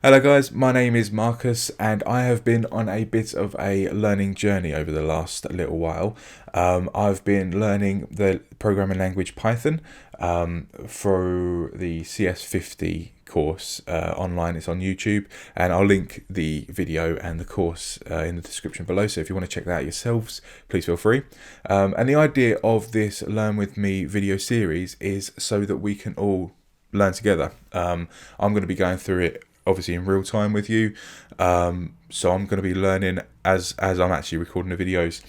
Hello guys, my name is Marcus and I have been on a bit of a learning journey over the last little while. I've been learning the programming language Python through the CS50 course online. It's on YouTube, and I'll link the video and the course in the description below, so if you want to check that out yourselves, please feel free. And the idea of this Learn With Me video series is so that we can all learn together. I'm going to be going through it obviously in real time with you, so I'm going to be learning as I'm actually recording the videos,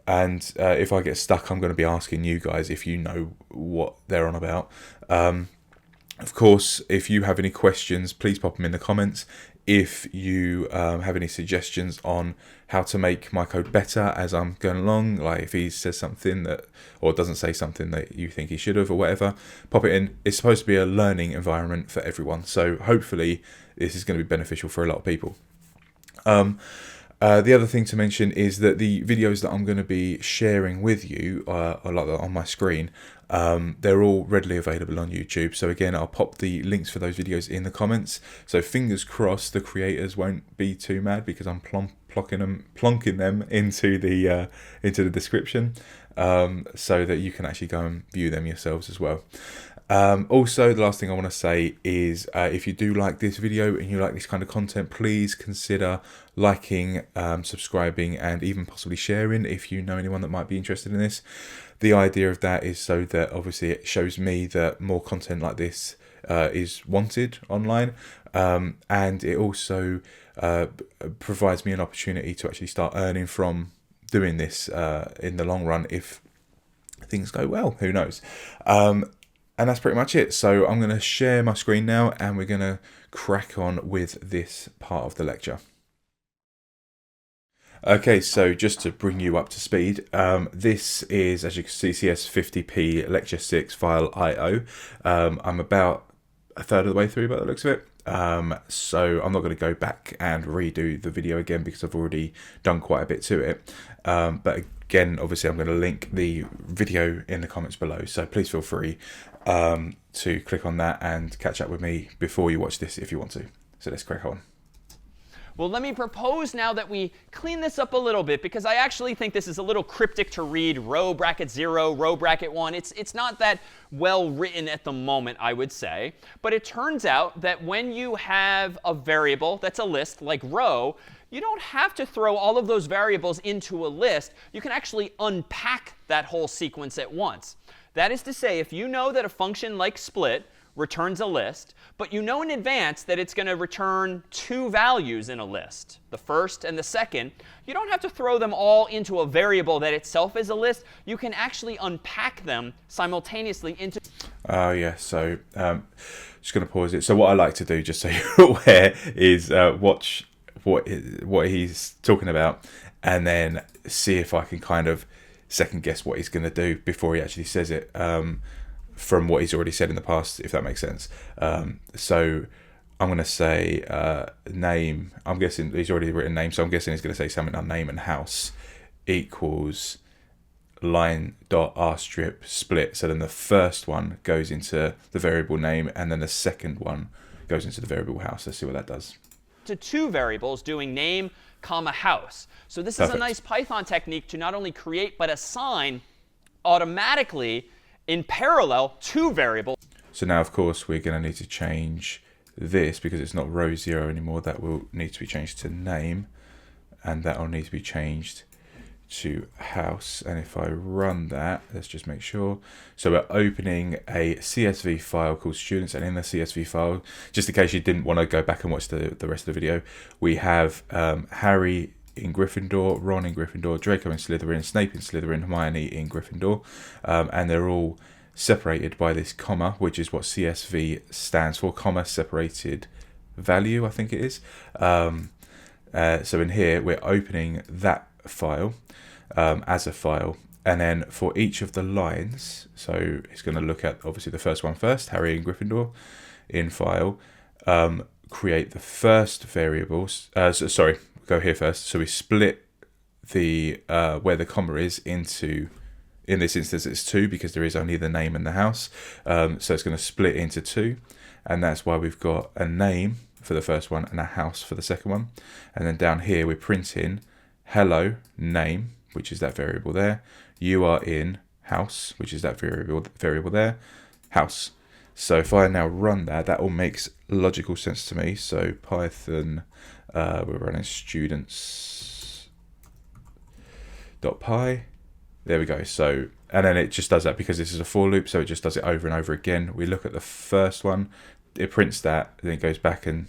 and if I get stuck, I'm going to be asking you guys if you know what they're on about. Of course, if you have any questions, please pop them in the comments. If you have any suggestions on how to make my code better as I'm going along, like if he says something that, or doesn't say something that you think he should have or whatever, pop it in. It's supposed to be a learning environment for everyone, so hopefully this is going to be beneficial for a lot of people. The other thing to mention is that the videos that I'm going to be sharing with you are like on my screen. They're all readily available on YouTube. So again, I'll pop the links for those videos in the comments. So fingers crossed the creators won't be too mad because I'm plonking them into the description, so that you can actually go and view them yourselves as well. Also, the last thing I want to say is if you do like this video and you like this kind of content, please consider liking, subscribing, and even possibly sharing if you know anyone that might be interested in this. The idea of that is so that obviously it shows me that more content like this is wanted online, and it also provides me an opportunity to actually start earning from doing this in the long run if things go well. Who knows? And that's pretty much it. So I'm going to share my screen now and we're going to crack on with this part of the lecture. Okay, so just to bring you up to speed, this is, as you can see, CS50P Lecture 6 file IO. I'm about a third of the way through by the looks of it. So I'm not going to go back and redo the video again because I've already done quite a bit to it. But again, obviously I'm going to link the video in the comments below, so please feel free to click on that and catch up with me before you watch this if you want to. So let's crack on. Well, let me propose now that we clean this up a little bit, because I actually think this is a little cryptic to read row bracket 0, row bracket 1. It's not that well written at the moment, I would say. But it turns out that when you have a variable that's a list, like row, you don't have to throw all of those variables into a list. You can actually unpack that whole sequence at once. That is to say, if you know that a function like split returns a list, but you know in advance that it's going to return two values in a list, the first and the second, you don't have to throw them all into a variable that itself is a list. You can actually unpack them simultaneously into... Yeah, so just going to pause it. So what I like to do, just so you're aware, is watch what he's talking about and then see if I can kind of second guess what he's going to do before he actually says it, from what he's already said in the past, if that makes sense. So I'm going to say name. I'm guessing he's already written name, so I'm guessing he's going to say something like name and house equals line dot r strip split. So then the first one goes into the variable name, and then the second one goes into the variable house. Let's see what that does. To two variables doing name comma house. So this Perfect. is a nice Python technique to not only create but assign automatically in parallel two variables. So now, of course, we're going to need to change this because it's not row 0 anymore. That will need to be changed to name, and that will need to be changed to house. And if I run that, let's just make sure. So we're opening a CSV file called students, and in the CSV file, just in case you didn't want to go back and watch the rest of the video, we have Harry in Gryffindor, Ron in Gryffindor, Draco in Slytherin, Snape in Slytherin, Hermione in Gryffindor, and they're all separated by this comma, which is what CSV stands for, comma separated value, I think it is. So in here, we're opening that file as a file, and then for each of the lines, so it's going to look at obviously the first one first, Harry in Gryffindor, in file, create the first variables, sorry, go here first. So we split the where the comma is into, in this instance it's 2 because there is only the name and the house. So it's going to split into 2, and that's why we've got a name for the first one and a house for the second one. And then down here we're printing hello name, which is that variable there. You are in house, which is that variable there, house. So if I now run that, that all makes logical sense to me. So Python, we're running students.py. There we go. So, and then it just does that because this is a for loop. So it just does it over and over again. We look at the first one, it prints that, then it goes back and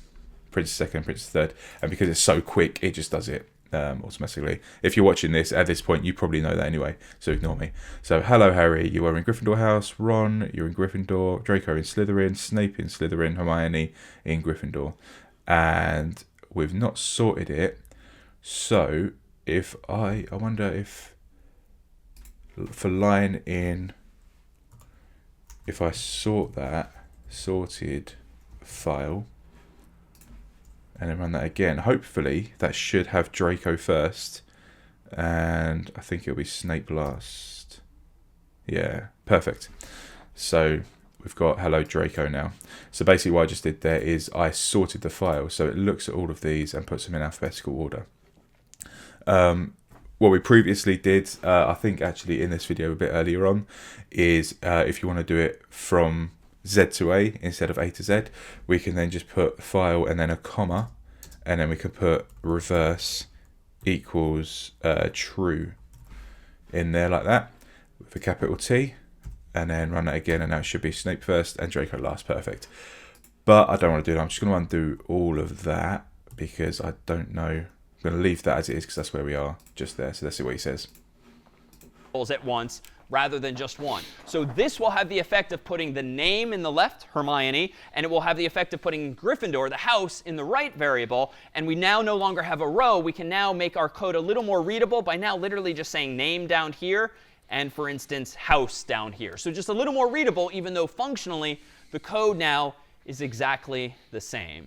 prints the second, prints the third. And because it's so quick, it just does it automatically. If you're watching this at this point, you probably know that anyway, so ignore me. So hello Harry, you are in Gryffindor house. Ron, you're in Gryffindor. Draco in Slytherin. Snape in Slytherin. Hermione in Gryffindor. And we've not sorted it. So if I wonder if for line in, if I sort that, sorted file, and then run that again, hopefully that should have Draco first, and I think it'll be Snape last. Yeah, perfect. So we've got hello Draco now. So basically what I just did there is I sorted the file, so it looks at all of these and puts them in alphabetical order. What we previously did, I think actually in this video a bit earlier on, is if you want to do it from Z to A instead of A to Z, we can then just put file and then a comma, and then we can put reverse equals true in there like that with a capital T, and then run that again, and now it should be Snape first and Draco last. Perfect. But I don't want to do that. I'm just going to undo all of that because I don't know. I'm going to leave that as it is because that's where we are, just there. So let's see what he says. At once rather than just one. So this will have the effect of putting the name in the left, Hermione, and it will have the effect of putting Gryffindor, the house, in the right variable. And we now no longer have a row. We can now make our code a little more readable by now literally just saying name down here and, for instance, house down here. So just a little more readable, even though functionally the code now is exactly the same.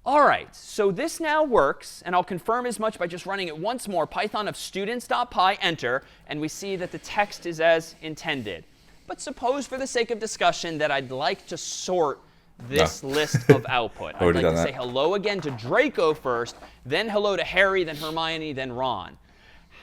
All right, so this now works, and I'll confirm as much by just running it once more. Python of students.py, enter, and we see that the text is as intended. But suppose for the sake of discussion that I'd like to sort this list of output. I'd like to say hello again to Draco first, then hello to Harry, then Hermione, then Ron.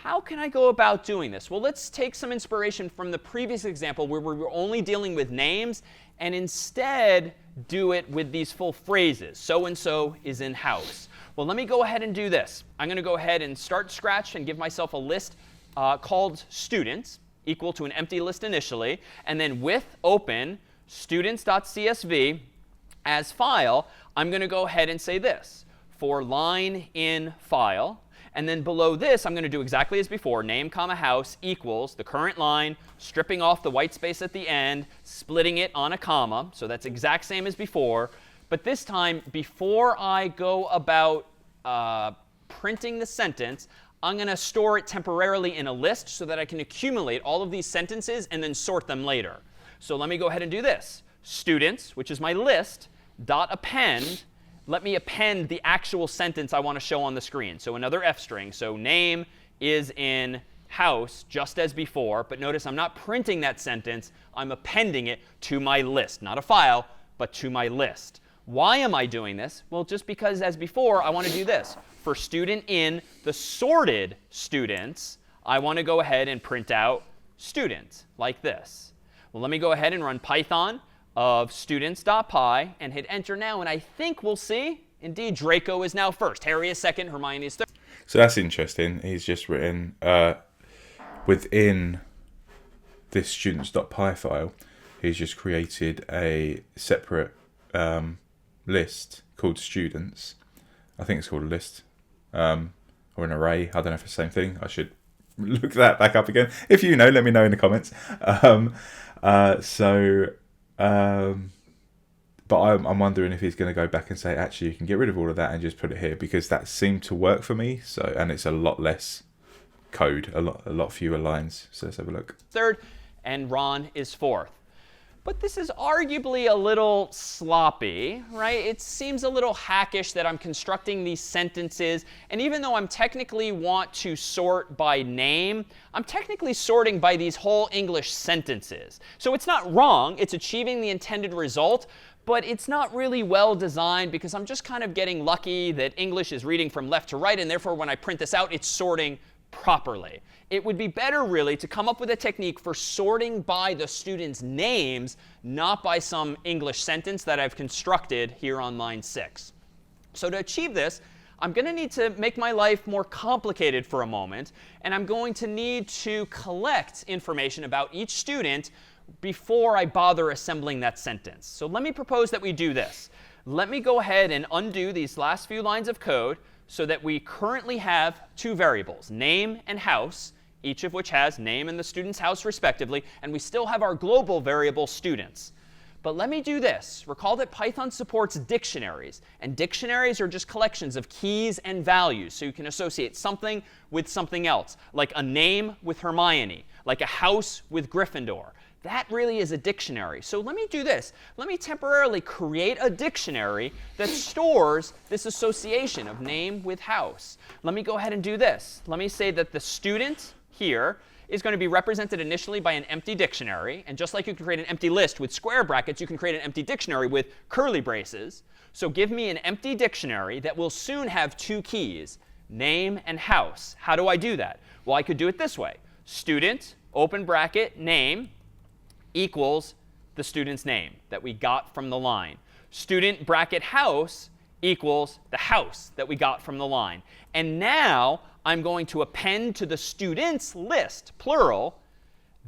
How can I go about doing this? Well, let's take some inspiration from the previous example where we were only dealing with names, and instead do it with these full phrases. So-and-so is in house. Well, let me go ahead and do this. I'm going to go ahead and start scratch and give myself a list called students, equal to an empty list initially. And then with open students.csv as file, I'm going to go ahead and say this. For line in file. And then below this, I'm going to do exactly as before. Name, comma, house equals the current line, stripping off the white space at the end, splitting it on a comma. So that's exact same as before. But this time, before I go about printing the sentence, I'm going to store it temporarily in a list so that I can accumulate all of these sentences and then sort them later. So let me go ahead and do this. Students, which is my list, dot append. Let me append the actual sentence I want to show on the screen. So another f string. So name is in house, just as before. But notice I'm not printing that sentence. I'm appending it to my list. Not a file, but to my list. Why am I doing this? Well, just because, as before, I want to do this. For student in the sorted students, I want to go ahead and print out student, like this. Well, let me go ahead and run Python of students.py and hit enter now, and I think we'll see, indeed, Draco is now first. Harry is second, Hermione is third. So that's interesting. He's just written within this students.py file, he's just created a separate list called students. I think it's called a list or an array. I don't know if it's the same thing. I should look that back up again. If you know, let me know in the comments. But I'm wondering if he's going to go back and say, actually, you can get rid of all of that and just put it here, because that seemed to work for me. So, and it's a lot less code, a lot fewer lines. So let's have a look. Third, and Ron is fourth. But this is arguably a little sloppy, right? It seems a little hackish that I'm constructing these sentences. And even though I'm technically want to sort by name, I'm technically sorting by these whole English sentences. So it's not wrong. It's achieving the intended result. but it's not really well designed because I'm just kind of getting lucky that English is reading from left to right, and therefore when I print this out, it's sorting properly. It would be better really to come up with a technique for sorting by the students' names, not by some English sentence that I've constructed here on line 6. So to achieve this, I'm going to need to make my life more complicated for a moment, and I'm going to need to collect information about each student before I bother assembling that sentence. So let me propose that we do this. Let me go ahead and undo these last few lines of code so that we currently have two variables, name and house, each of which has name and the student's house respectively, and we still have our global variable students. But let me do this. Recall that Python supports dictionaries, and dictionaries are just collections of keys and values. So you can associate something with something else, like a name with Hermione, like a house with Gryffindor. That really is a dictionary. So let me do this. Let me temporarily create a dictionary that stores this association of name with house. Let me go ahead and do this. Let me say that the student here is going to be represented initially by an empty dictionary. And just like you can create an empty list with square brackets, you can create an empty dictionary with curly braces. So give me an empty dictionary that will soon have two keys, name and house. How do I do that? Well, I could do it this way. Student, open bracket, name, equals the student's name that we got from the line. Student bracket house equals the house that we got from the line. And now I'm going to append to the students list, plural,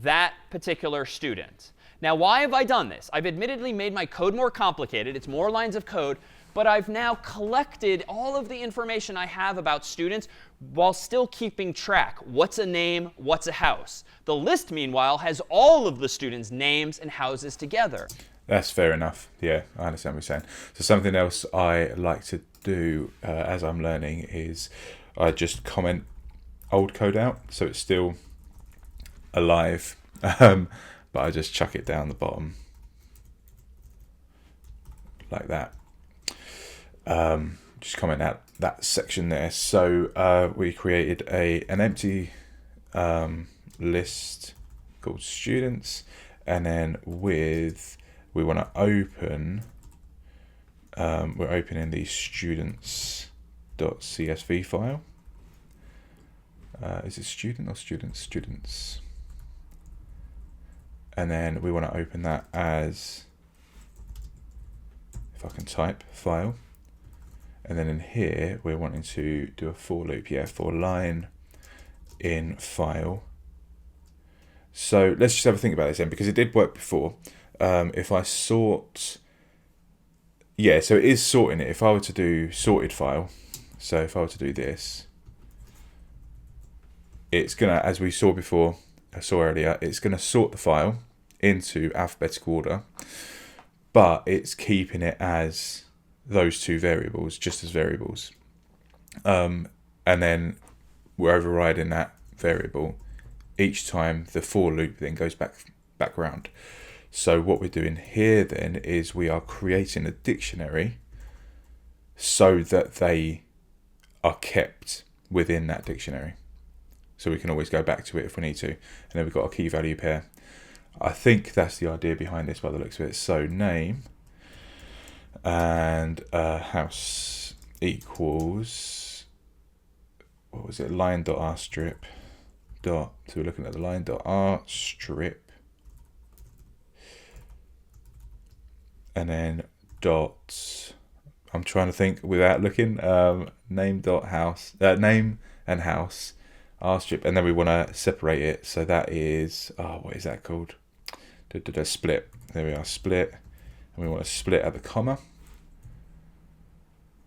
that particular student. Now, why have I done this? I've admittedly made my code more complicated. It's more lines of code. But I've now collected all of the information I have about students while still keeping track. What's a name? What's a house? The list, meanwhile, has all of the students' names and houses together. That's fair enough. Yeah, I understand what you're saying. So something else I like to do as I'm learning is I just comment old code out, so it's still alive, but I just chuck it down the bottom like that. Just comment out that section there. So we created an empty list called students, and then we want to open, we're opening the students.csv file. Is it student or students? Students. And then we want to open that as, if I can type, file. And then in here, we're wanting to do a for loop, for line in file. So let's just have a think about this then, because it did work before. If I sort, so it is sorting it. If I were to do sorted file, so if I were to do this, it's gonna, as we saw before, earlier, it's gonna sort the file into alphabetical order, but it's keeping it as those two variables, just as variables. And then we're overriding that variable each time the for loop then goes back around. So what we're doing here then is we are creating a dictionary so that they are kept within that dictionary. So we can always go back to it if we need to. And then we've got a key value pair. I think that's the idea behind this by the looks of it. So name and house equals, what was it, line.rstrip dot, so we're looking at the line.rstrip, and then dot, I'm trying to think without looking, name.house, name and house, rstrip, and then we want to separate it, so that is, what is that called? Split. There we are, split, and we want to split at the comma.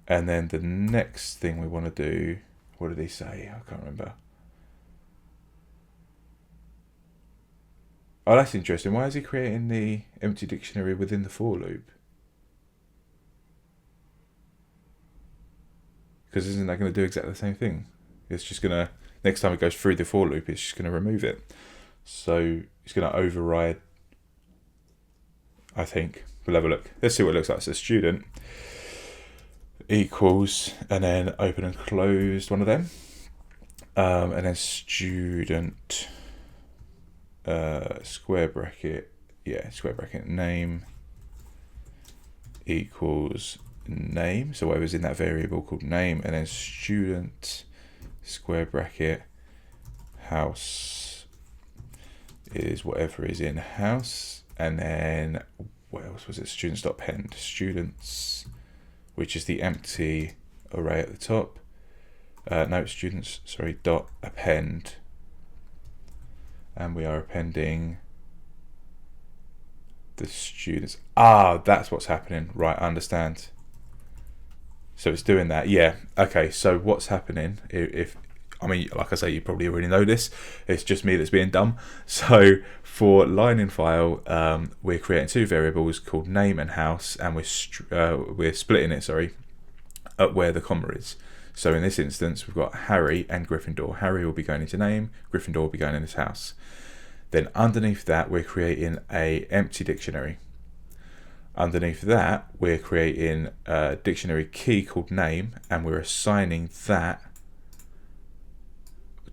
And then the next thing we want to do, what did he say? I can't remember. Oh, that's interesting. Why is he creating the empty dictionary within the for loop? Because isn't that going to do exactly the same thing? It's just going to, next time it goes through the for loop, it's just going to remove it. So it's going to override, I think. We'll have a look. Let's see what it looks like. So student equals, and then open and closed one of them. And then student, square bracket, square bracket name equals name, so whatever's in that variable called name, and then student square bracket house is whatever is in house, and then what else was it? Students.append students, which is the empty array at the top. No, students, sorry, dot append, and we are appending the students. Ah, that's what's happening. Right, I understand. So it's doing that. Yeah. Okay. So what's happening? If I mean, like I say, you probably already know this. It's just me that's being dumb. So for line in file, we're creating two variables called name and house, and we're splitting it. Sorry, at where the comma is. So in this instance, we've got Harry and Gryffindor. Harry will be going into name. Gryffindor will be going in his house. Then underneath that, we're creating a empty dictionary. Underneath that, we're creating a dictionary key called name, and we're assigning that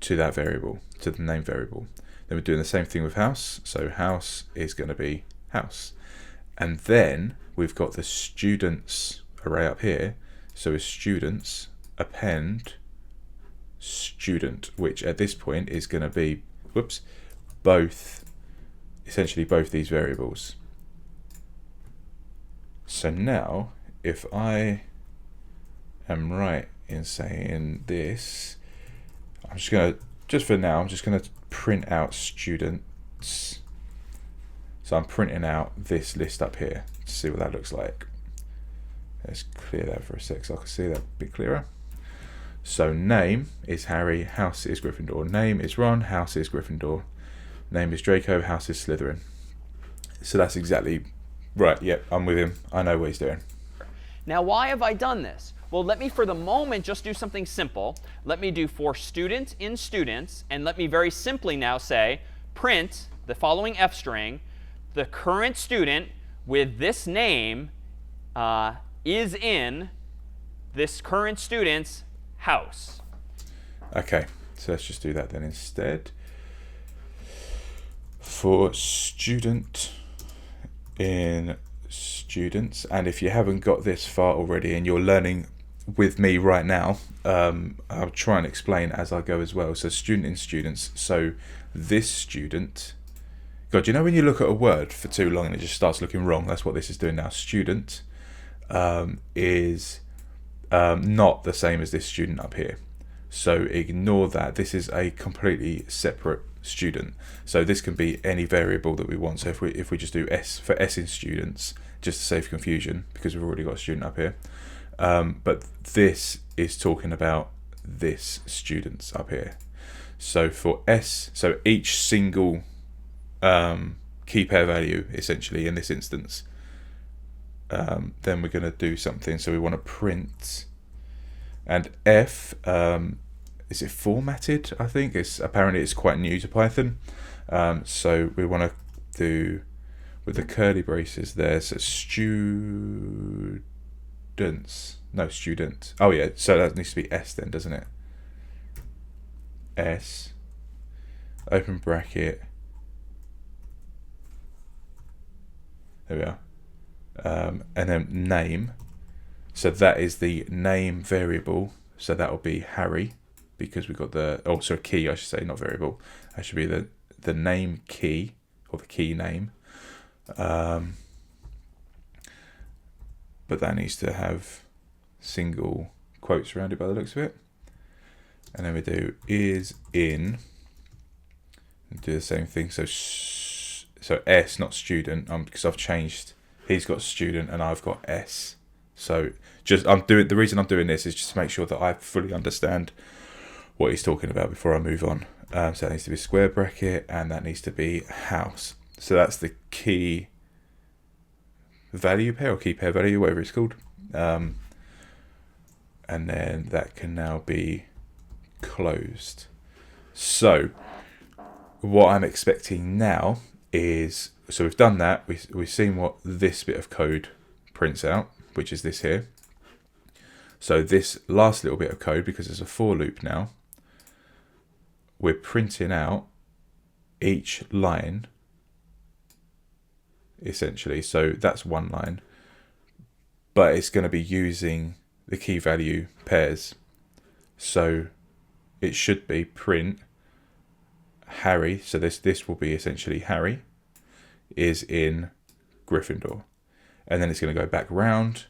to that variable, to the name variable. Then we're doing the same thing with house. So house is going to be house. And then we've got the students array up here. So it's students append student, which at this point is going to be, essentially both these variables. So now, if I am right in saying this, for now, I'm just going to print out students. So I'm printing out this list up here to see what that looks like. Let's clear that for a sec so I can see that a bit clearer. So name is Harry, house is Gryffindor. Name is Ron, house is Gryffindor. Name is Draco, house is Slytherin. So that's exactly right. Yep, I'm with him. I know what he's doing. Now, why have I done this? Well, let me, for the moment, just do something simple. Let me do for student in students, and let me very simply now say print the following f string. The current student with this name is in this current student's house. Okay, so let's just do that then instead. For student in students, and if you haven't got this far already and you're learning with me right now, I'll try and explain as I go as well. So student in students, so this student, God, you know when you look at a word for too long and it just starts looking wrong? That's what this is doing now. Student is not the same as this student up here. So ignore that. This is a completely separate student. So this can be any variable that we want. So if we just do S for S in students, just to save confusion, because we've already got a student up here. But this is talking about this students up here. So for S, so each single key pair value, essentially in this instance, then we're going to do something. So we want to print, and F, is it formatted? I think apparently it's quite new to Python. So we want to do with the curly braces there. So student. Oh yeah, so that needs to be S then, doesn't it? S, open bracket. There we are. And then name. So that is the name variable. So that will be Harry, because we've got key, I should say, not variable. That should be the name key, or the key name. But that needs to have single quotes around it by the looks of it. And then we do is in, and do the same thing. So S, not student, because I've changed. He's got student and I've got S. So the reason I'm doing this is just to make sure that I fully understand what he's talking about before I move on. So that needs to be square bracket, and that needs to be house. So that's the key value pair, or key pair value, whatever it's called. And then that can now be closed. So what I'm expecting now is, so we've done that, we've seen what this bit of code prints out, which is this here. So this last little bit of code, because it's a for loop now, we're printing out each line, essentially. So that's one line. but it's going to be using the key value pairs. So it should be print Harry. So this will be essentially Harry is in Gryffindor. And then it's going to go back round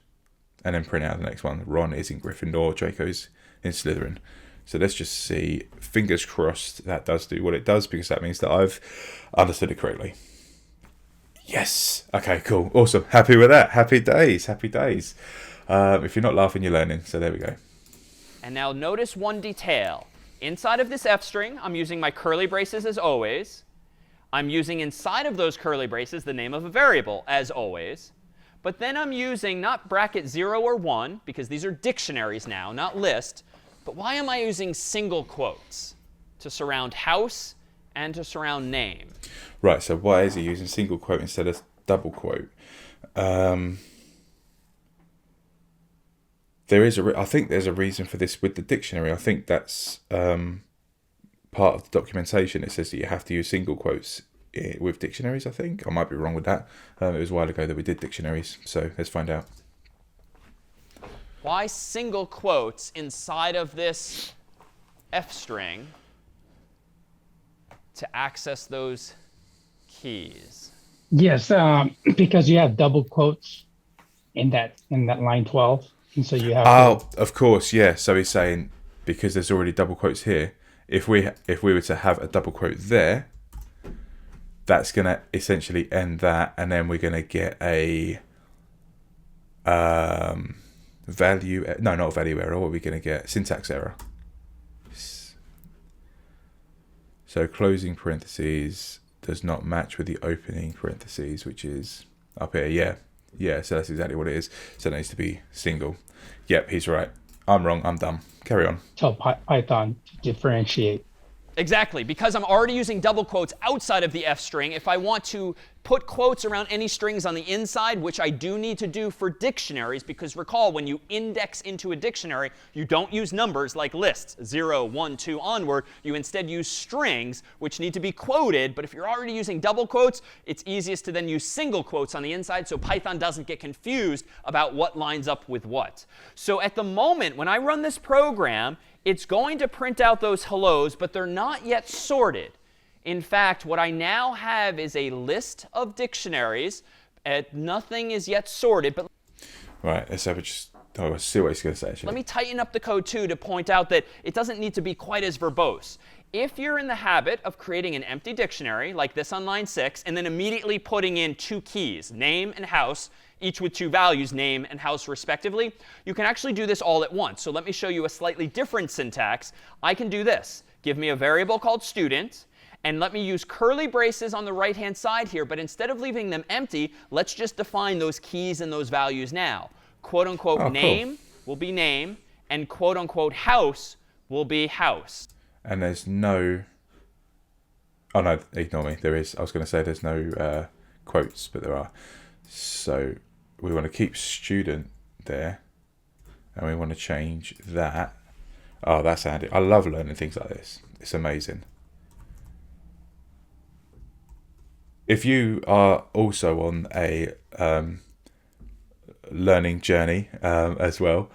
and then print out the next one. Ron is in Gryffindor, Draco's in Slytherin. So let's just see. Fingers crossed that does do what it does, because that means that I've understood it correctly. Yes. Okay, cool. Awesome. Happy with that. Happy days. Happy days. If you're not laughing, you're learning. So there we go. And now notice one detail. Inside of this f string, I'm using my curly braces as always. I'm using inside of those curly braces the name of a variable as always. But then I'm using not bracket 0 or 1, because these are dictionaries now, not list. But why am I using single quotes? To surround house and to surround name. Right, so why is he using single quote instead of double quote? I think there's a reason for this with the dictionary. I think that's part of the documentation. It says that you have to use single quotes with dictionaries, I think. I might be wrong with that. It was a while ago that we did dictionaries, so let's find out. Why single quotes inside of this f string to access those keys? Yes, because you have double quotes in that line 12, and so you have. Oh, of course, yeah. So he's saying because there's already double quotes here. If we were to have a double quote there, that's going to essentially end that, and then we're going to get a value. No, not value error. What are we going to get? Syntax error. So closing parentheses does not match with the opening parentheses, which is up here. Yeah. So that's exactly what it is. So it needs to be single. Yep, he's right. I'm wrong. I'm dumb. Carry on. Tell Python to differentiate. Exactly. Because I'm already using double quotes outside of the f string, if I want to put quotes around any strings on the inside, which I do need to do for dictionaries, because recall, when you index into a dictionary, you don't use numbers like lists, 0, 1, 2 onward. You instead use strings, which need to be quoted. But if you're already using double quotes, it's easiest to then use single quotes on the inside, so Python doesn't get confused about what lines up with what. So at the moment, when I run this program, it's going to print out those hellos, but they're not yet sorted. In fact, what I now have is a list of dictionaries. Nothing is yet sorted. But right, let's see what he's going to say, actually. Let me tighten up the code, too, to point out that it doesn't need to be quite as verbose. If you're in the habit of creating an empty dictionary, like this on line 6, and then immediately putting in two keys, name and house, each with two values, name and house respectively, you can actually do this all at once. So let me show you a slightly different syntax. I can do this. Give me a variable called student, and let me use curly braces on the right-hand side here. But instead of leaving them empty, let's just define those keys and those values now. Quote unquote name will be name, and quote unquote house will be house. And there's no. Oh no, ignore me. There is. I was going to say there's no quotes, but there are. So we want to keep student there, and we want to change that. Oh, that's handy. I love learning things like this. It's amazing. If you are also on a learning journey as well,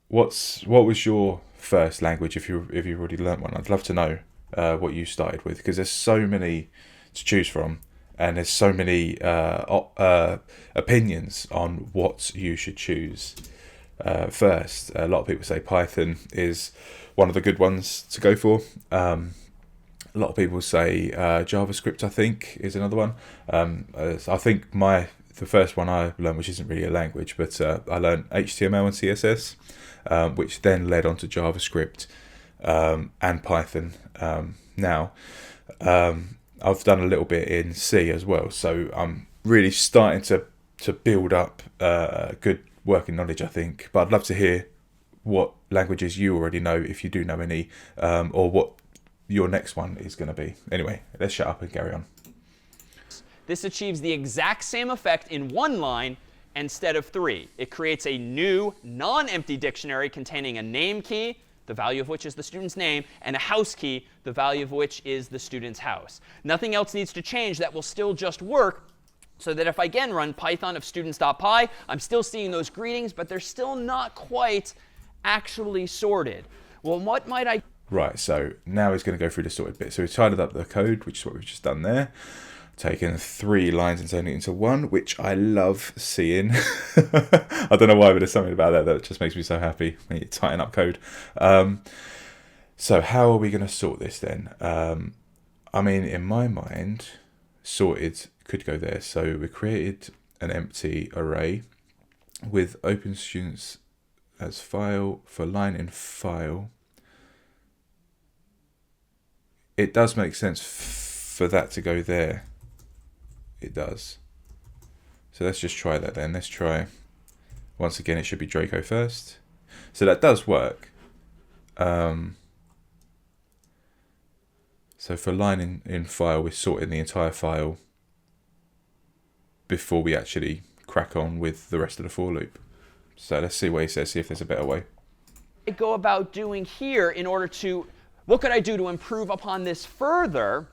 what was your first language if you've already learnt one? I'd love to know what you started with, because there's so many to choose from, and there's so many opinions on what you should choose first. A lot of people say Python is one of the good ones to go for. A lot of people say JavaScript, I think, is another one. I think the first one I learned, which isn't really a language, but I learned HTML and CSS, which then led on to JavaScript and Python. Now, I've done a little bit in C as well, so I'm really starting to build up good working knowledge, I think. But I'd love to hear what languages you already know, if you do know any, or what your next one is going to be. Anyway, let's shut up and carry on. This achieves the exact same effect in one line instead of 3. It creates a new non-empty dictionary containing a name key, the value of which is the student's name, and a house key, the value of which is the student's house. Nothing else needs to change. That will still just work So that if I again run Python of students.py, I'm still seeing those greetings, but they're still not quite actually sorted. Well, what might I... Right, so now he's going to go through the sorted bit. So we've tidied up the code, which is what we've just done there. Taken 3 lines and turned it into 1, which I love seeing. I don't know why, but there's something about that just makes me so happy when you tighten up code. So how are we going to sort this then? I mean, in my mind, sorted could go there. So we created an empty array with open students as file for line in file. It does make sense for that to go there. It does. So let's just try that then. Let's try, once again, it should be Draco first. So that does work. So for line in file, we're sorting the entire file before we actually crack on with the rest of the for loop. So let's see what he says, see if there's a better way. Go about doing here in order to, what could I do to improve upon this further?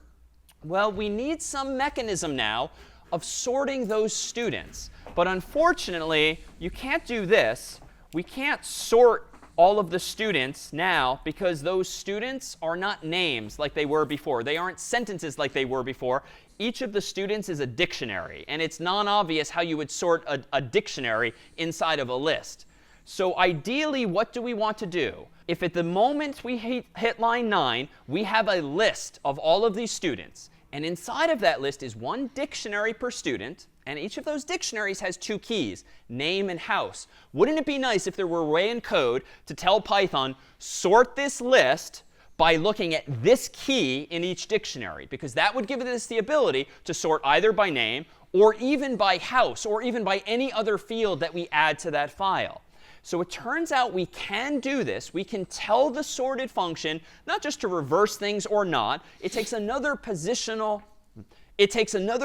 Well, we need some mechanism now of sorting those students. But unfortunately, you can't do this. We can't sort all of the students now because those students are not names like they were before. They aren't sentences like they were before. Each of the students is a dictionary. And it's non-obvious how you would sort a dictionary inside of a list. So ideally, what do we want to do? If at the moment we hit line 9, we have a list of all of these students. And inside of that list is one dictionary per student. And each of those dictionaries has 2 keys, name and house. Wouldn't it be nice if there were a way in code to tell Python, sort this list by looking at this key in each dictionary? Because that would give us the ability to sort either by name or even by house or even by any other field that we add to that file. So it turns out we can do this. We can tell the sorted function not just to reverse things or not. It takes another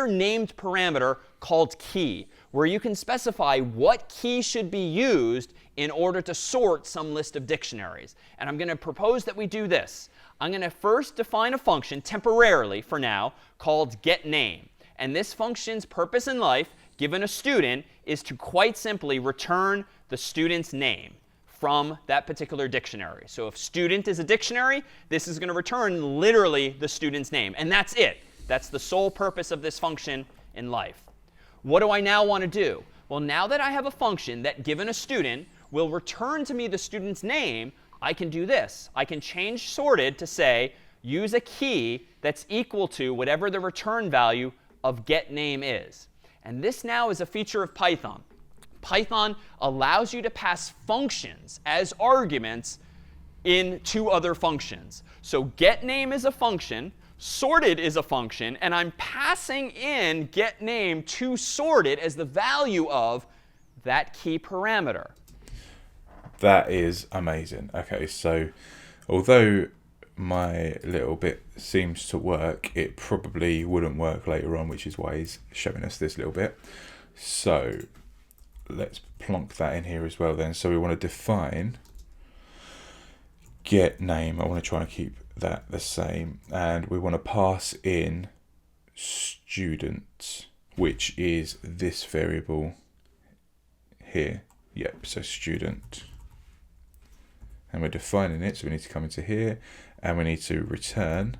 named parameter called key, where you can specify what key should be used in order to sort some list of dictionaries. And I'm going to propose that we do this. I'm going to first define a function temporarily for now called getName. And this function's purpose in life, given a student, is to quite simply return the student's name from that particular dictionary. So if student is a dictionary, this is going to return literally the student's name. And that's it. That's the sole purpose of this function in life. What do I now want to do? Well, now that I have a function that, given a student, will return to me the student's name, I can do this. I can change sorted to say, use a key that's equal to whatever the return value of getName is. And this now is a feature of Python. Python allows you to pass functions as arguments in 2 other functions. So getName is a function. Sorted is a function, and I'm passing in getName to sorted as the value of that key parameter. That is amazing. Okay, so although my little bit seems to work, it probably wouldn't work later on, which is why he's showing us this little bit. So let's plonk that in here as well then. So we want to define getName. I want to try and keep that the same, and we want to pass in student, which is this variable here. Yep, so student, and we're defining it, so we need to come into here and we need to return.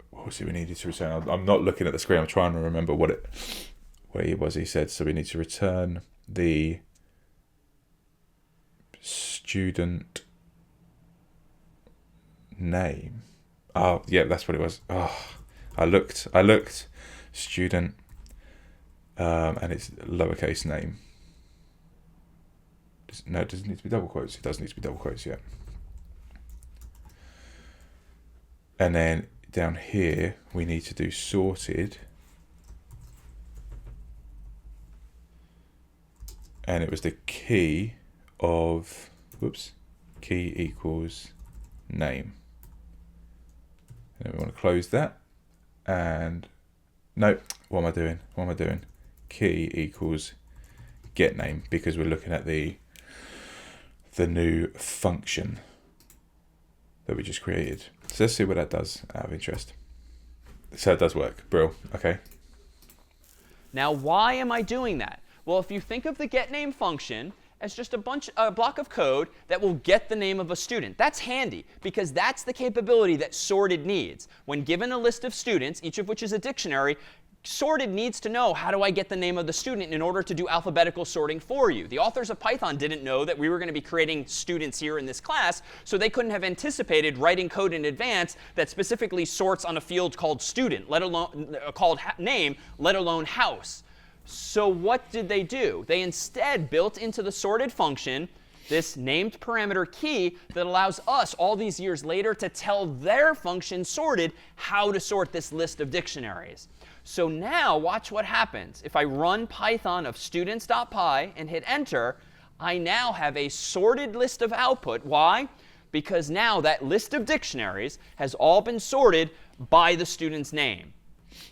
What was it we needed to return? I'm not looking at the screen, I'm trying to remember where it was he said. So we need to return the student name. Oh, yeah, that's what it was. Oh, I looked student, and it's lowercase name. No, it doesn't need to be double quotes. It does need to be double quotes, yeah. And then down here, we need to do sorted. And it was the key of, key equals name. And we want to close that. And no, what am I doing? Key equals getName, because we're looking at the new function that we just created. So let's see what that does out of interest. So it does work. Brill. Okay. Now, why am I doing that? Well, if you think of the getName function as just a block of code that will get the name of a student, that's handy because that's the capability that sorted needs. When given a list of students, each of which is a dictionary, sorted needs to know, how do I get the name of the student in order to do alphabetical sorting for you? The authors of Python didn't know that we were going to be creating students here in this class, so they couldn't have anticipated writing code in advance that specifically sorts on a field called student, let alone called name, let alone house. So what did they do? They instead built into the sorted function this named parameter key that allows us all these years later to tell their function sorted how to sort this list of dictionaries. So now watch what happens. If I run Python of students.py and hit enter, I now have a sorted list of output. Why? Because now that list of dictionaries has all been sorted by the student's name.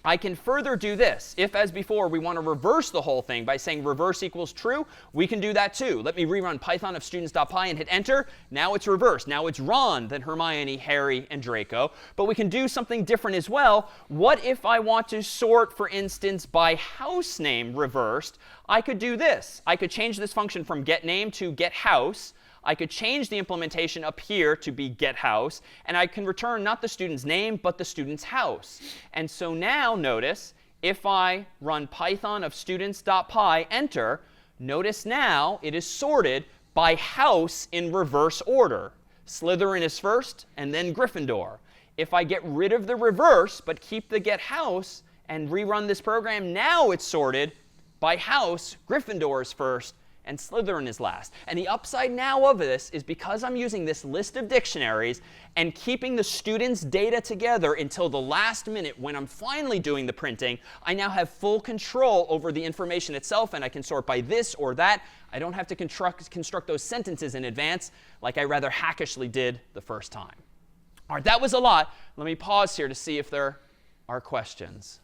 I can further do this. If, as before, we want to reverse the whole thing by saying reverse equals true, we can do that too. Let me rerun Python of students.py and hit enter. Now it's reversed. Now it's Ron, then Hermione, Harry, and Draco. But we can do something different as well. What if I want to sort, for instance, by house name reversed? I could do this. I could change this function from getName to getHouse. I could change the implementation up here to be getHouse, and I can return not the student's name, but the student's house. And so now, notice, if I run Python of students.py, enter, notice now it is sorted by house in reverse order. Slytherin is first, and then Gryffindor. If I get rid of the reverse, but keep the getHouse, and rerun this program, now it's sorted by house. Gryffindor is first, and Slytherin is last. And the upside now of this is because I'm using this list of dictionaries and keeping the students' data together until the last minute when I'm finally doing the printing, I now have full control over the information itself, and I can sort by this or that. I don't have to construct those sentences in advance like I rather hackishly did the first time. All right, that was a lot. Let me pause here to see if there are questions.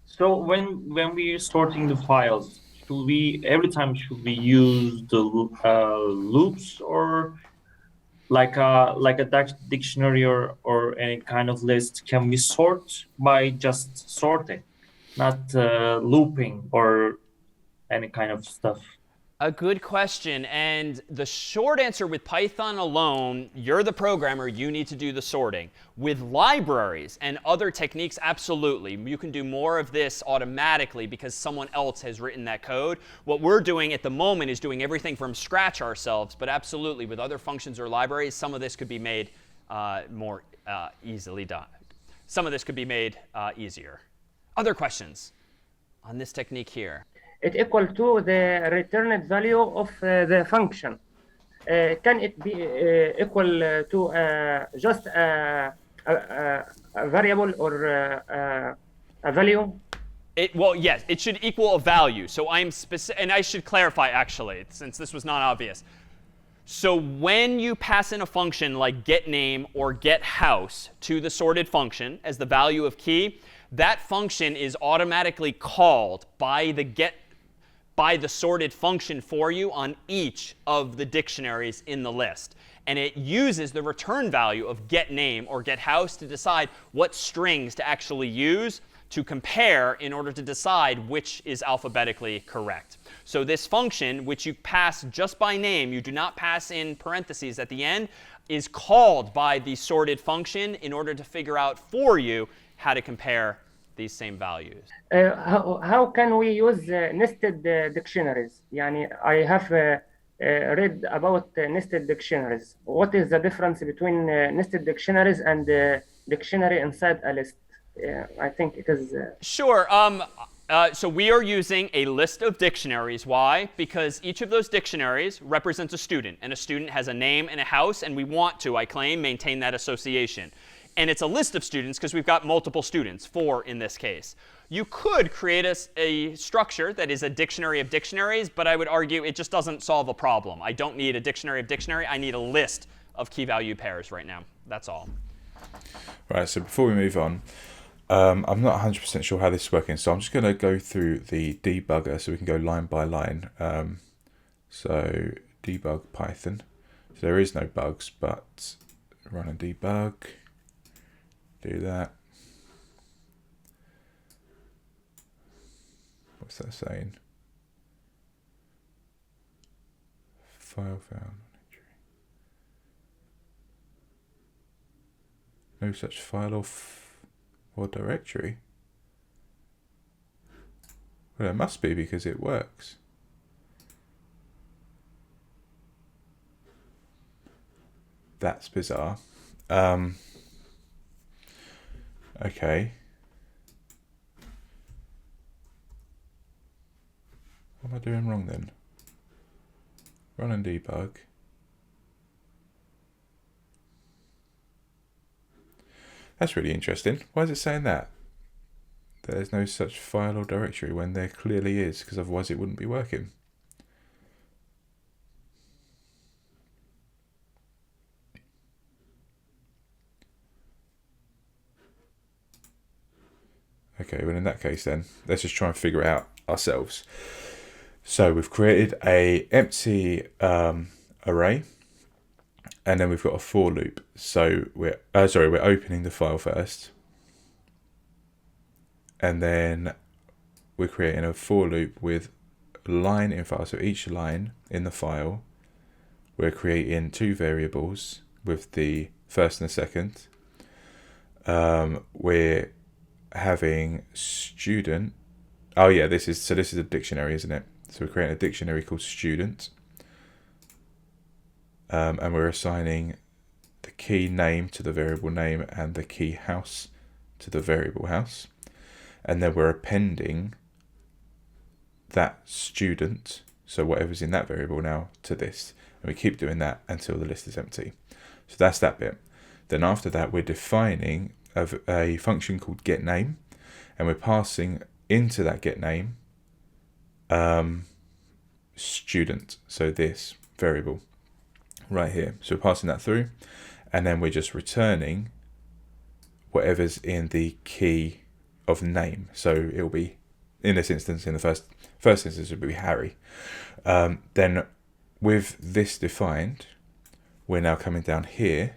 So when we're sorting the files, should we use the loops, or like a dictionary or any kind of list? Can we sort by just sorting, not looping or any kind of stuff? A good question. And the short answer with Python alone, you're the programmer, you need to do the sorting. With libraries and other techniques, absolutely. You can do more of this automatically because someone else has written that code. What we're doing at the moment is doing everything from scratch ourselves. But absolutely, with other functions or libraries, some of this could be made more easily done. Some of this could be made easier. Other questions on this technique here? It equal to the returned value of the function. Can it be equal to just a variable or a value? Well, yes, it should equal a value. So I'm specific, and I should clarify actually, since this was not obvious. So when you pass in a function like getName or getHouse to the sorted function as the value of key, that function is automatically called by the sorted function for you on each of the dictionaries in the list. And it uses the return value of getName or getHouse to decide what strings to actually use to compare in order to decide which is alphabetically correct. So this function, which you pass just by name, you do not pass in parentheses at the end, is called by the sorted function in order to figure out for you how to compare these same values. How can we use nested dictionaries? Yani, I have read about nested dictionaries. What is the difference between nested dictionaries and dictionary inside a list? I think it is. Sure. So we are using a list of dictionaries. Why? Because each of those dictionaries represents a student, and a student has a name and a house, and we want to, I claim, maintain that association. And it's a list of students because we've got multiple students, 4 in this case. You could create a structure that is a dictionary of dictionaries, but I would argue it just doesn't solve a problem. I don't need a dictionary of dictionary. I need a list of key value pairs right now. That's all. Right, so before we move on, I'm not 100% sure how this is working, so I'm just going to go through the debugger so we can go line by line. So debug Python. So there is no bugs, but run a debug. Do that. What's that saying? File found. No such file or directory. Well, it must be because it works. That's bizarre. Okay. What am I doing wrong then? Run and debug. That's really interesting. Why is it saying that? There's no such file or directory when there clearly is, because otherwise it wouldn't be working. Okay, well in that case then, let's just try and figure it out ourselves. So we've created a empty array, and then we've got a for loop. So we're opening the file first, and then we're creating a for loop with line in file. So each line in the file, we're creating two variables with the first and the second. We're having student. Oh yeah, this is a dictionary, isn't it? So we're creating a dictionary called student, and we're assigning the key name to the variable name and the key house to the variable house, and then we're appending that student, so whatever's in that variable now, to this, and we keep doing that until the list is empty. So that's that bit. Then after that, we're defining a function called getName, and we're passing into that getName student, so this variable right here. So we're passing that through, and then we're just returning whatever's in the key of name. So it'll be, in this instance, in the first instance, it would be Harry. Then with this defined, we're now coming down here,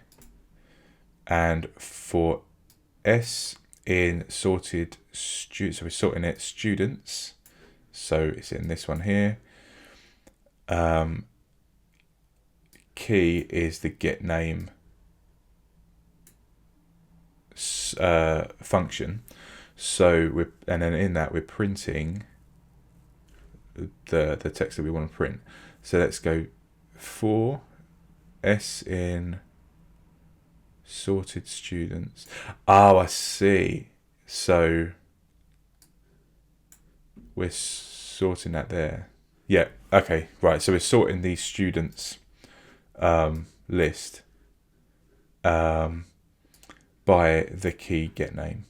and for S in sorted students, so we're sorting it students, so it's in this one here. Key is the getName function. So and then in that we're printing the text that we want to print. So let's go for S in sorted students. Oh, I see. So we're sorting that there. Yeah, okay, right. So we're sorting the students list by the key getName,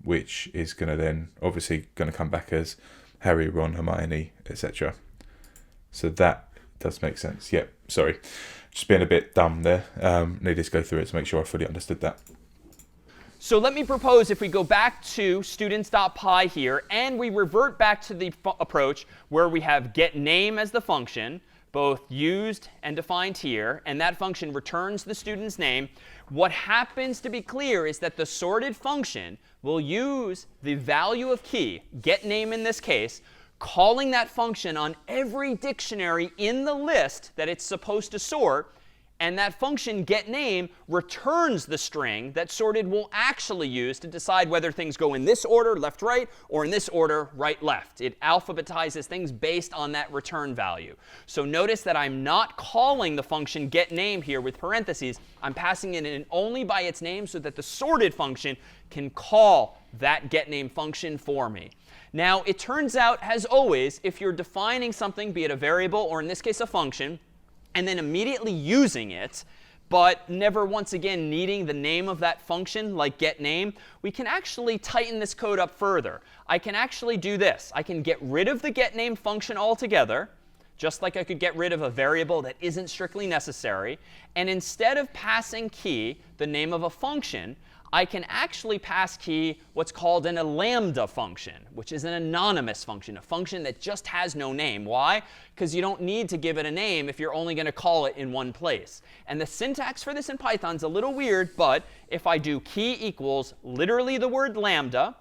which is going to then obviously going to come back as Harry, Ron, Hermione, etc. So that does make sense. Yeah, sorry. Just being a bit dumb there. Needed to go through it to make sure I fully understood that. So let me propose if we go back to students.py here, and we revert back to the approach where we have getName as the function, both used and defined here, and that function returns the student's name. What happens to be clear is that the sorted function will use the value of key, getName in this case, calling that function on every dictionary in the list that it's supposed to sort. And that function getName returns the string that sorted will actually use to decide whether things go in this order, left, right, or in this order, right, left. It alphabetizes things based on that return value. So notice that I'm not calling the function getName here with parentheses. I'm passing it in only by its name so that the sorted function can call that getName function for me. Now, it turns out, as always, if you're defining something, be it a variable or in this case a function, and then immediately using it, but never once again needing the name of that function like getName, we can actually tighten this code up further. I can actually do this. I can get rid of the getName function altogether, just like I could get rid of a variable that isn't strictly necessary. And instead of passing key, the name of a function, I can actually pass key what's called a Lambda function, which is an anonymous function, a function that just has no name. Why? Because you don't need to give it a name if you're only going to call it in one place. And the syntax for this in Python is a little weird, but if I do key equals literally the word lambda,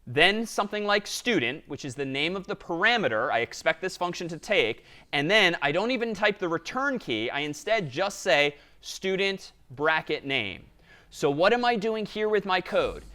then something like student, which is the name of the parameter I expect this function to take, and then I don't even type the return key. I instead just say student bracket name. So what am I doing here with my code?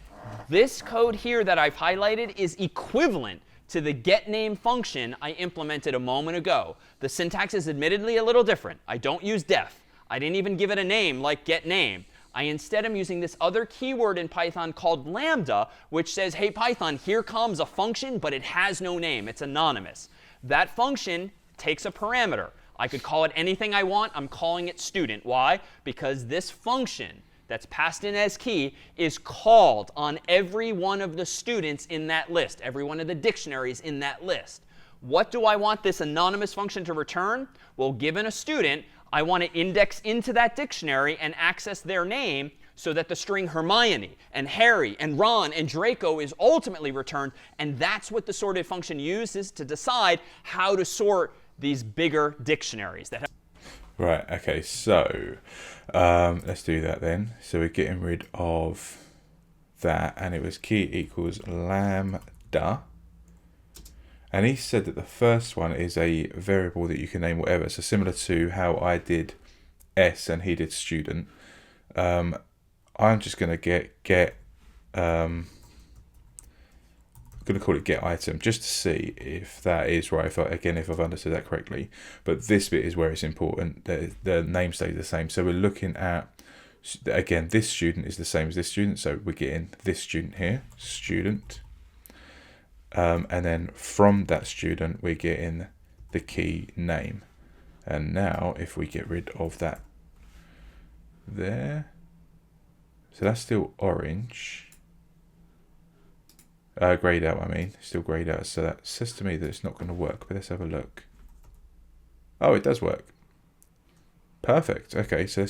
This code here that I've highlighted is equivalent to the getName function I implemented a moment ago. The syntax is admittedly a little different. I don't use def. I didn't even give it a name like getName. I instead am using this other keyword in Python called lambda, which says, hey, Python, here comes a function, but it has no name. It's anonymous. That function takes a parameter. I could call it anything I want. I'm calling it student. Why? Because this function that's passed in as key is called on every one of the students in that list, every one of the dictionaries in that list. What do I want this anonymous function to return? Well, given a student, I want to index into that dictionary and access their name so that the string Hermione and Harry and Ron and Draco is ultimately returned. And that's what the sorted function uses to decide how to sort these bigger dictionaries. Right, okay, so let's do that then. So we're getting rid of that, and it was key equals lambda. And he said that the first one is a variable that you can name whatever. So similar to how I did S and he did student. I'm just going to get I'm going to call it get item just to see if that is right. If I've understood that correctly. But this bit is where it's important. The name stays the same. So we're looking at, again, this student is the same as this student. So we're getting this student here, student. And then from that student, we're getting the key name. And now if we get rid of that there, so that's still orange. Grayed out, I mean, still grayed out. So that says to me that it's not going to work, but let's have a look. Oh, it does work. Perfect. Okay, so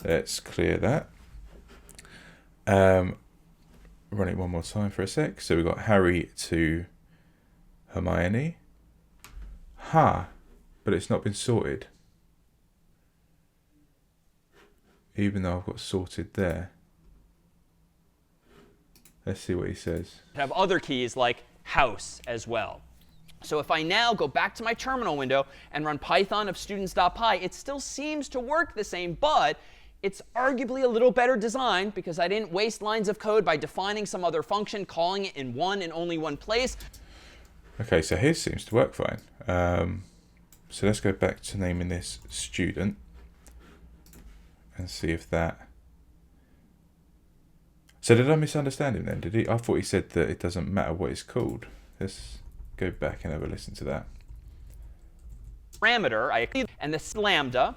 let's clear that. Run it one more time for a sec. So we've got Harry to Hermione. But it's not been sorted. Even though I've got sorted there. Let's see what he says. Have other keys like house as well. So if I now go back to my terminal window and run python of students.py, it still seems to work the same, but it's arguably a little better designed because I didn't waste lines of code by defining some other function, calling it in one and only one place. Okay, so his seems to work fine. So let's go back to naming this student and see if that... So did I misunderstand him then? I thought he said that it doesn't matter what it's called. Let's go back and have a listen to that. Parameter, and this lambda,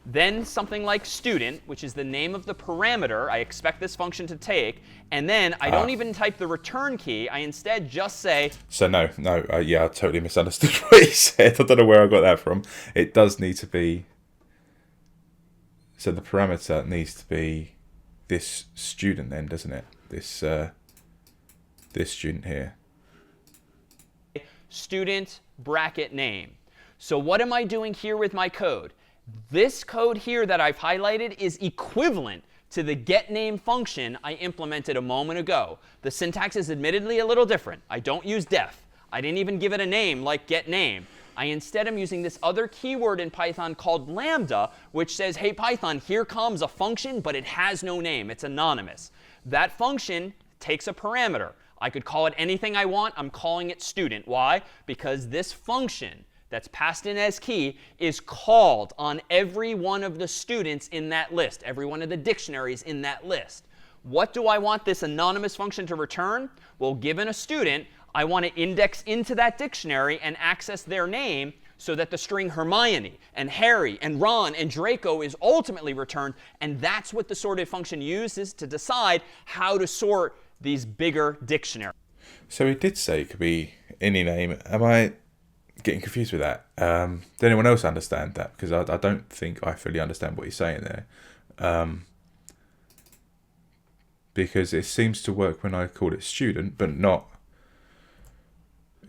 then something like student, which is the name of the parameter I expect this function to take, and then I don't even type the return key. I instead just say... So yeah, I totally misunderstood what he said. I don't know where I got that from. It does need to be... So the parameter needs to be this student then, doesn't it? This student here. Student bracket name. So what am I doing here with my code? This code here that I've highlighted is equivalent to the getName function I implemented a moment ago. The syntax is admittedly a little different. I don't use def. I didn't even give it a name like getName. I instead am using this other keyword in Python called lambda, which says, hey, Python, here comes a function, but it has no name. It's anonymous. That function takes a parameter. I could call it anything I want. I'm calling it student. Why? Because this function that's passed in as key is called on every one of the students in that list, every one of the dictionaries in that list. What do I want this anonymous function to return? Well, given a student, I want to index into that dictionary and access their name so that the string Hermione and Harry and Ron and Draco is ultimately returned. And that's what the sorted function uses to decide how to sort these bigger dictionaries. So he did say it could be any name. Am I getting confused with that? Does anyone else understand that? Because I don't think I fully understand what he's saying there. Because it seems to work when I call it student, but not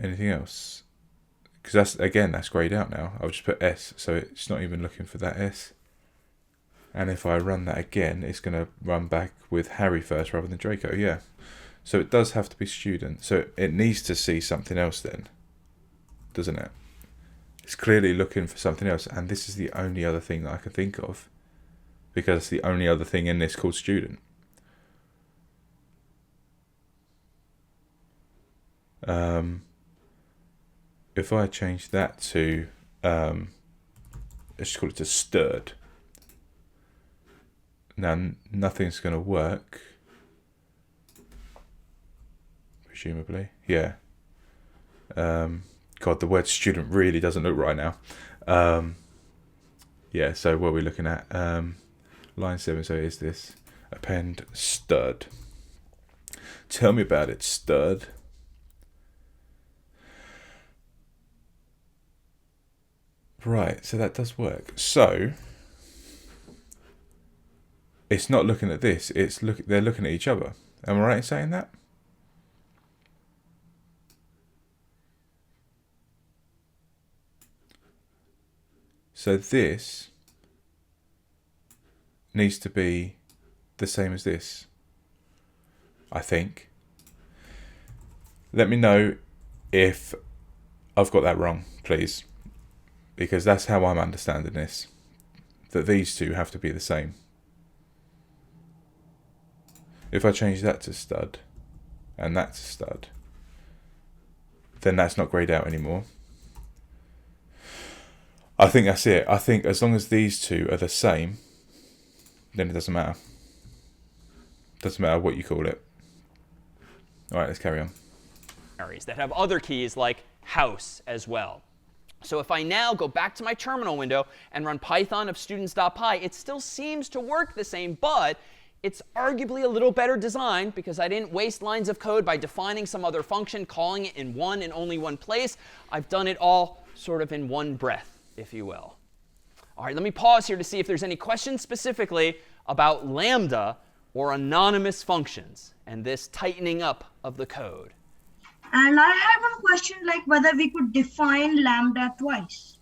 anything else. Because that's grayed out now. I'll just put S, so it's not even looking for that S. And if I run that again, it's going to run back with Harry first rather than Draco. Yeah. So it does have to be student. So it needs to see something else then, doesn't it? It's clearly looking for something else, and this is the only other thing that I can think of, because it's the only other thing in this called student. If I change that to, let's call it a stirred. Now nothing's going to work, presumably. Yeah. God, the word student really doesn't look right now. Yeah, so what are we looking at? Line 7, so is this append stud. Tell me about it, stud. Right, so that does work. So it's not looking at this, they're looking at each other. Am I right in saying that? So this needs to be the same as this, I think. Let me know if I've got that wrong, please, because that's how I'm understanding this, that these two have to be the same. If I change that to stud and that to stud, then that's not grayed out anymore. I think that's it. I think as long as these two are the same, then it doesn't matter. Doesn't matter what you call it. All right, let's carry on. That have other keys like house as well. So if I now go back to my terminal window and run python of students.py, it still seems to work the same, but it's arguably a little better designed because I didn't waste lines of code by defining some other function, calling it in one and only one place. I've done it all sort of in one breath, if you will. All right, let me pause here to see if there's any questions specifically about Lambda or anonymous functions and this tightening up of the code. And I have one question, like whether we could define Lambda twice.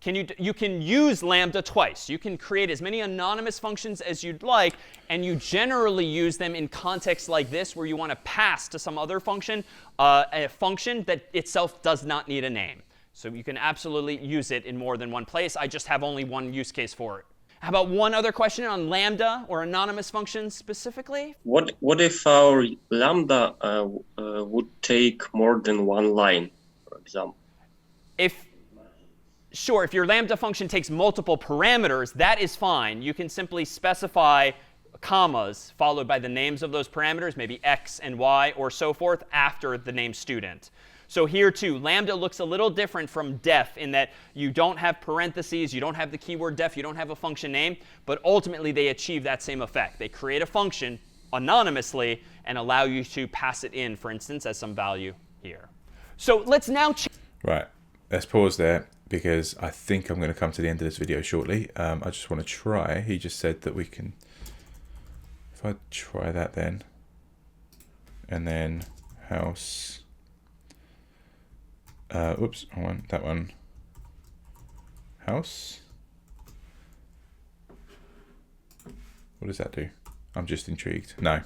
You can use Lambda twice. You can create as many anonymous functions as you'd like, and you generally use them in contexts like this where you want to pass to some other function a function that itself does not need a name. So you can absolutely use it in more than one place. I just have only one use case for it. How about one other question on Lambda or anonymous functions specifically? What if our Lambda would take more than one line, for example? Sure, if your Lambda function takes multiple parameters, that is fine. You can simply specify commas followed by the names of those parameters, maybe x and y or so forth, after the name student. So here too, Lambda looks a little different from def in that you don't have parentheses, you don't have the keyword def, you don't have a function name, but ultimately they achieve that same effect. They create a function anonymously and allow you to pass it in, for instance, as some value here. So let's now Right, let's pause there because I think I'm going to come to the end of this video shortly. I just want to try. He just said that we can, if I try that then, and then house. Oops, I want that one. House. What does that do? I'm just intrigued. No.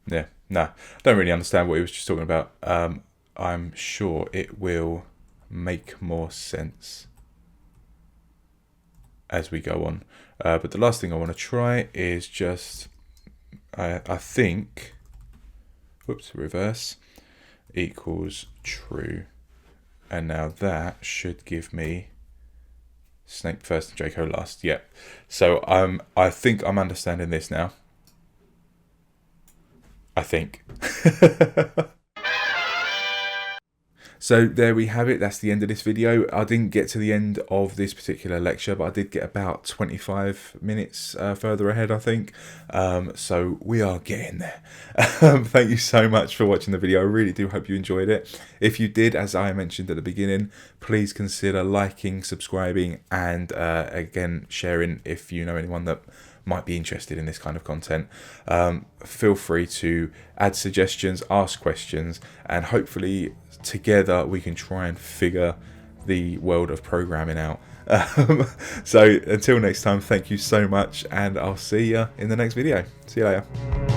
Yeah, no. Don't really understand what he was just talking about. I'm sure it will make more sense as we go on. But the last thing I want to try is just, I think, whoops, reverse, equals true. And now that should give me Snape first and Draco last. Yep. So I think I'm understanding this now. I think. So there we have it. That's the end of this video. I didn't get to the end of this particular lecture, but I did get about 25 minutes further ahead, I think. So we are getting there. Thank you so much for watching the video. I really do hope you enjoyed it. If you did, as I mentioned at the beginning, please consider liking, subscribing, and again, sharing if you know anyone that might be interested in this kind of content. Feel free to add suggestions, ask questions, and hopefully together we can try and figure the world of programming out. So until next time, thank you so much, and I'll see you in the next video. See you later.